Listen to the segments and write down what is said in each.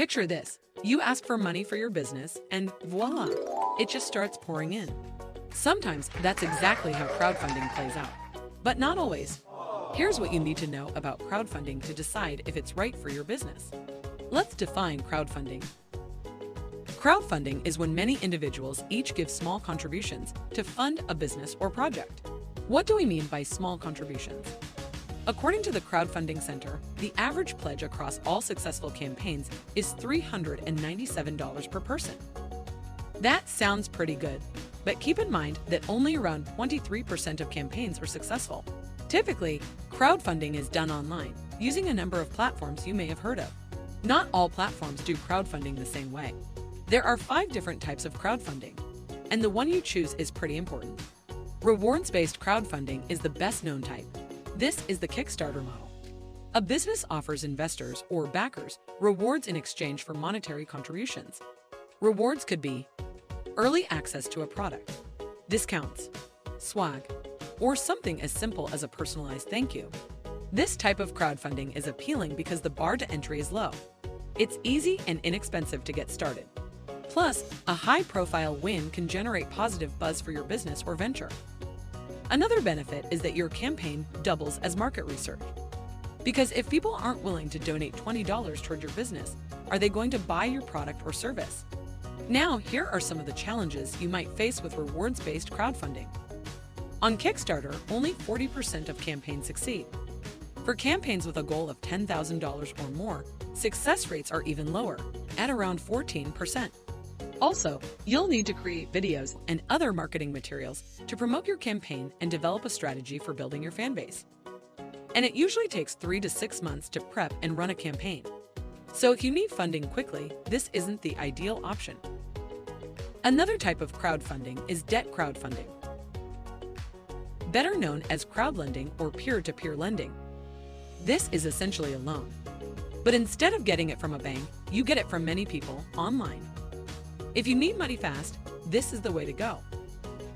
Picture this. You ask for money for your business and voila, it just starts pouring in. Sometimes that's exactly how crowdfunding plays out, but not always. Here's what you need to know about crowdfunding to decide if it's right for your business. Let's define crowdfunding. Crowdfunding is when many individuals each give small contributions to fund a business or project. What do we mean by small contributions? According to the Crowdfunding Center, the average pledge across all successful campaigns is $397 per person. That sounds pretty good, but keep in mind that only around 23% of campaigns are successful. Typically, crowdfunding is done online, using a number of platforms you may have heard of. Not all platforms do crowdfunding the same way. There are 5 different types of crowdfunding, and the one you choose is pretty important. Rewards-based crowdfunding is the best-known type. This is the Kickstarter model. A business offers investors or backers rewards in exchange for monetary contributions. Rewards could be early access to a product, discounts, swag, or something as simple as a personalized thank you. This type of crowdfunding is appealing because the bar to entry is low. It's easy and inexpensive to get started. Plus, a high-profile win can generate positive buzz for your business or venture. Another benefit is that your campaign doubles as market research. Because if people aren't willing to donate $20 toward your business, are they going to buy your product or service? Now, here are some of the challenges you might face with rewards-based crowdfunding. On Kickstarter, only 40% of campaigns succeed. For campaigns with a goal of $10,000 or more, success rates are even lower, at around 14%. Also, you'll need to create videos and other marketing materials to promote your campaign and develop a strategy for building your fan base. And it usually takes 3 to 6 months to prep and run a campaign. So if you need funding quickly, this isn't the ideal option. Another type of crowdfunding is debt crowdfunding, better known as crowdlending or peer-to-peer lending. This is essentially a loan, but instead of getting it from a bank, you get it from many people online. If you need money fast, this is the way to go.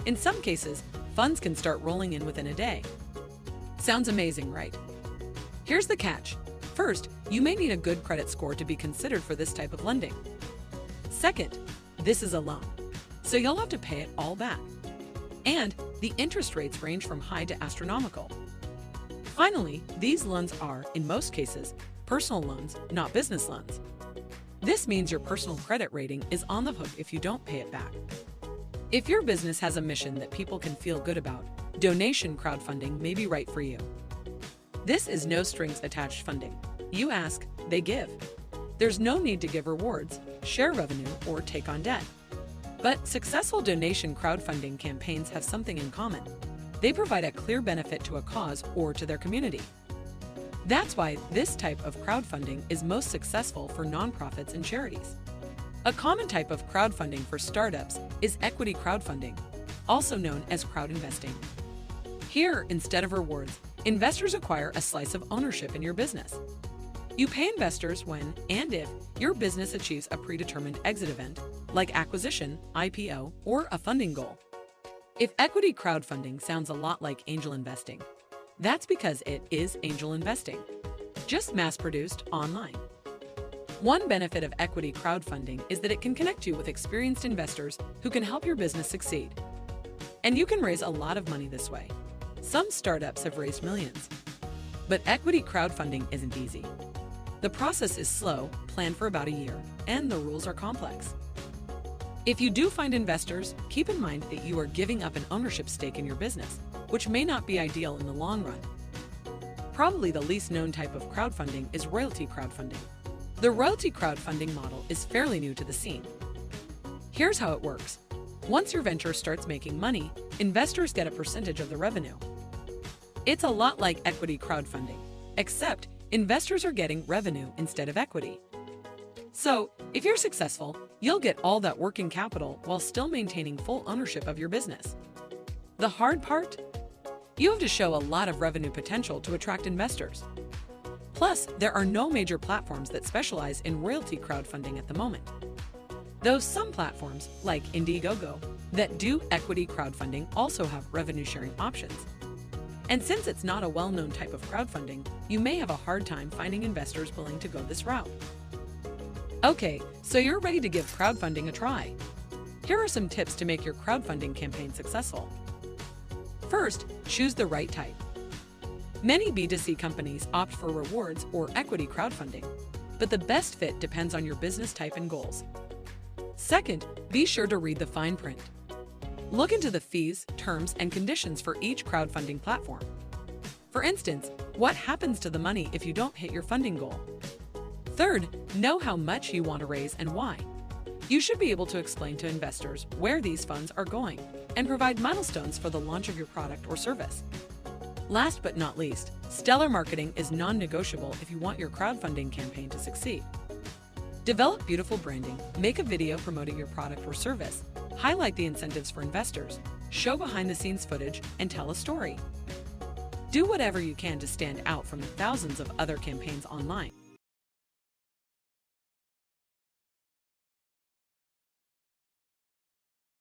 In some cases, funds can start rolling in within a day. Sounds amazing, right? Here's the catch. First, you may need a good credit score to be considered for this type of lending. Second, this is a loan, so you'll have to pay it all back. And the interest rates range from high to astronomical. Finally, these loans are, in most cases, personal loans, not business loans. This means your personal credit rating is on the hook if you don't pay it back. If your business has a mission that people can feel good about, donation crowdfunding may be right for you. This is no strings attached funding. You ask, they give. There's no need to give rewards, share revenue, or take on debt. But successful donation crowdfunding campaigns have something in common. They provide a clear benefit to a cause or to their community. That's why this type of crowdfunding is most successful for nonprofits and charities. A common type of crowdfunding for startups is equity crowdfunding, also known as crowd investing. Here, instead of rewards, investors acquire a slice of ownership in your business. You pay investors when and if your business achieves a predetermined exit event, like acquisition, IPO, or a funding goal. If equity crowdfunding sounds a lot like angel investing, that's because it is angel investing, just mass-produced online. One benefit of equity crowdfunding is that it can connect you with experienced investors who can help your business succeed. And you can raise a lot of money this way. Some startups have raised millions. But equity crowdfunding isn't easy. The process is slow, planned for about a year, and the rules are complex. If you do find investors, keep in mind that you are giving up an ownership stake in your business, which may not be ideal in the long run. Probably the least known type of crowdfunding is royalty crowdfunding. The royalty crowdfunding model is fairly new to the scene. Here's how it works. Once your venture starts making money, investors get a percentage of the revenue. It's a lot like equity crowdfunding, except investors are getting revenue instead of equity. So, if you're successful, you'll get all that working capital while still maintaining full ownership of your business. The hard part? You have to show a lot of revenue potential to attract investors. Plus, there are no major platforms that specialize in royalty crowdfunding at the moment. Though some platforms, like Indiegogo, that do equity crowdfunding also have revenue-sharing options. And since it's not a well-known type of crowdfunding, you may have a hard time finding investors willing to go this route. Okay, so you're ready to give crowdfunding a try. Here are some tips to make your crowdfunding campaign successful. First, choose the right type. Many B2C companies opt for rewards or equity crowdfunding, but the best fit depends on your business type and goals. Second, be sure to read the fine print. Look into the fees, terms, and conditions for each crowdfunding platform. For instance, what happens to the money if you don't hit your funding goal? Third, know how much you want to raise and why. You should be able to explain to investors where these funds are going and provide milestones for the launch of your product or service. Last but not least, stellar marketing is non-negotiable if you want your crowdfunding campaign to succeed. Develop beautiful branding, make a video promoting your product or service, highlight the incentives for investors, show behind-the-scenes footage, and tell a story. Do whatever you can to stand out from the thousands of other campaigns online.